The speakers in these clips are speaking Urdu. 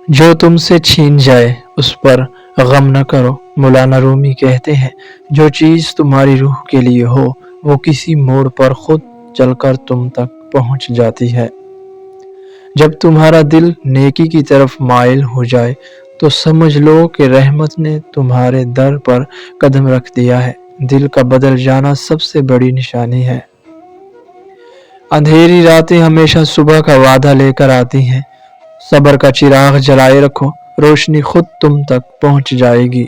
جو تم سے چھین جائے اس پر غم نہ کرو۔ مولانا رومی کہتے ہیں جو چیز تمہاری روح کے لیے ہو وہ کسی موڑ پر خود چل کر تم تک پہنچ جاتی ہے۔ جب تمہارا دل نیکی کی طرف مائل ہو جائے تو سمجھ لو کہ رحمت نے تمہارے در پر قدم رکھ دیا ہے۔ دل کا بدل جانا سب سے بڑی نشانی ہے۔ اندھیری راتیں ہمیشہ صبح کا وعدہ لے کر آتی ہیں۔ صبر کا چراغ جلائے رکھو، روشنی خود تم تک پہنچ جائے گی۔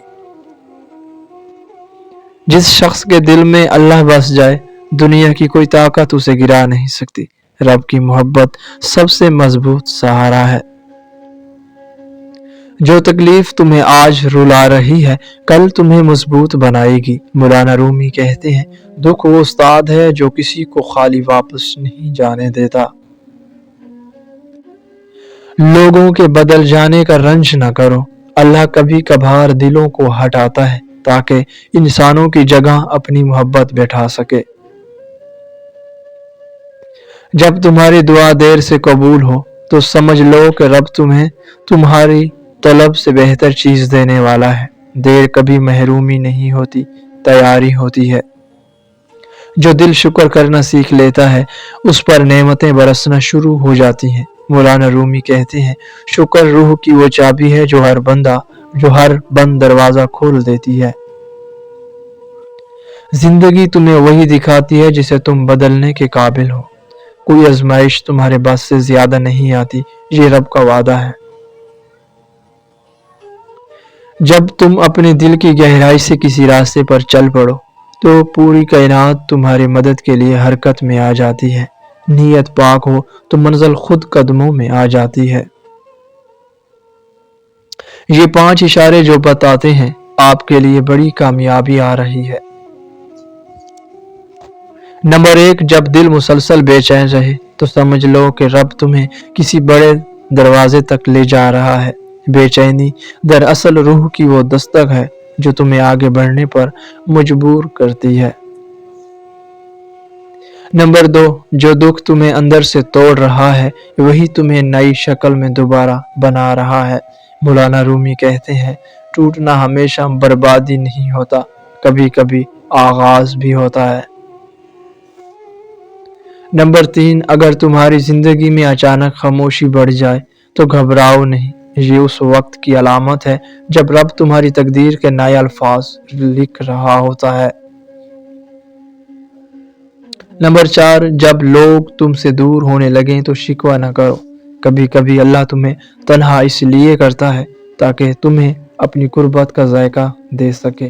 جس شخص کے دل میں اللہ بس جائے دنیا کی کوئی طاقت اسے گرا نہیں سکتی۔ رب کی محبت سب سے مضبوط سہارا ہے۔ جو تکلیف تمہیں آج رلا رہی ہے کل تمہیں مضبوط بنائے گی۔ مولانا رومی کہتے ہیں دکھ وہ استاد ہے جو کسی کو خالی واپس نہیں جانے دیتا۔ لوگوں کے بدل جانے کا رنج نہ کرو، اللہ کبھی کبھار دلوں کو ہٹاتا ہے تاکہ انسانوں کی جگہ اپنی محبت بیٹھا سکے۔ جب تمہاری دعا دیر سے قبول ہو تو سمجھ لو کہ رب تمہیں تمہاری طلب سے بہتر چیز دینے والا ہے۔ دیر کبھی محرومی نہیں ہوتی، تیاری ہوتی ہے۔ جو دل شکر کرنا سیکھ لیتا ہے اس پر نعمتیں برسنا شروع ہو جاتی ہیں۔ مولانا رومی کہتے ہیں شکر روح کی وہ چابی ہے جو ہر بند دروازہ کھول دیتی ہے۔ زندگی تمہیں وہی دکھاتی ہے جسے تم بدلنے کے قابل ہو۔ کوئی آزمائش تمہارے بس سے زیادہ نہیں آتی، یہ رب کا وعدہ ہے۔ جب تم اپنے دل کی گہرائی سے کسی راستے پر چل پڑو تو پوری کائنات تمہاری مدد کے لیے حرکت میں آ جاتی ہے۔ نیت پاک ہو تو منزل خود قدموں میں آ جاتی ہے۔ یہ 5 اشارے جو بتاتے ہیں آپ کے لیے بڑی کامیابی آ رہی ہے۔ نمبر 1، جب دل مسلسل بے چین رہے تو سمجھ لو کہ رب تمہیں کسی بڑے دروازے تک لے جا رہا ہے۔ بے چینی دراصل روح کی وہ دستک ہے جو تمہیں آگے بڑھنے پر مجبور کرتی ہے۔ نمبر 2، جو دکھ تمہیں اندر سے توڑ رہا ہے وہی تمہیں نئی شکل میں دوبارہ بنا رہا ہے۔ مولانا رومی کہتے ہیں ٹوٹنا ہمیشہ بربادی نہیں ہوتا، کبھی کبھی آغاز بھی ہوتا ہے۔ نمبر 3، اگر تمہاری زندگی میں اچانک خاموشی بڑھ جائے تو گھبراؤ نہیں، یہ اس وقت کی علامت ہے جب رب تمہاری تقدیر کے نئے الفاظ لکھ رہا ہوتا ہے۔ نمبر 4، جب لوگ تم سے دور ہونے لگیں تو شکوہ نہ کرو، کبھی کبھی اللہ تمہیں تنہا اس لیے کرتا ہے تاکہ تمہیں اپنی قربت کا ذائقہ دے سکے۔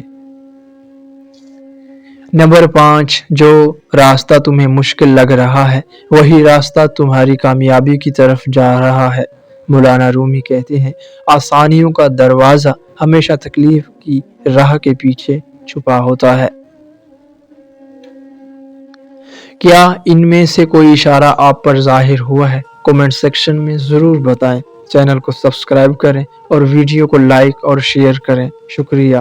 نمبر 5، جو راستہ تمہیں مشکل لگ رہا ہے وہی راستہ تمہاری کامیابی کی طرف جا رہا ہے۔ مولانا رومی کہتے ہیں آسانیوں کا دروازہ ہمیشہ تکلیف کی راہ کے پیچھے چھپا ہوتا ہے۔ کیا ان میں سے کوئی اشارہ آپ پر ظاہر ہوا ہے؟ کمنٹ سیکشن میں ضرور بتائیں۔ چینل کو سبسکرائب کریں اور ویڈیو کو لائک اور شیئر کریں۔ شکریہ۔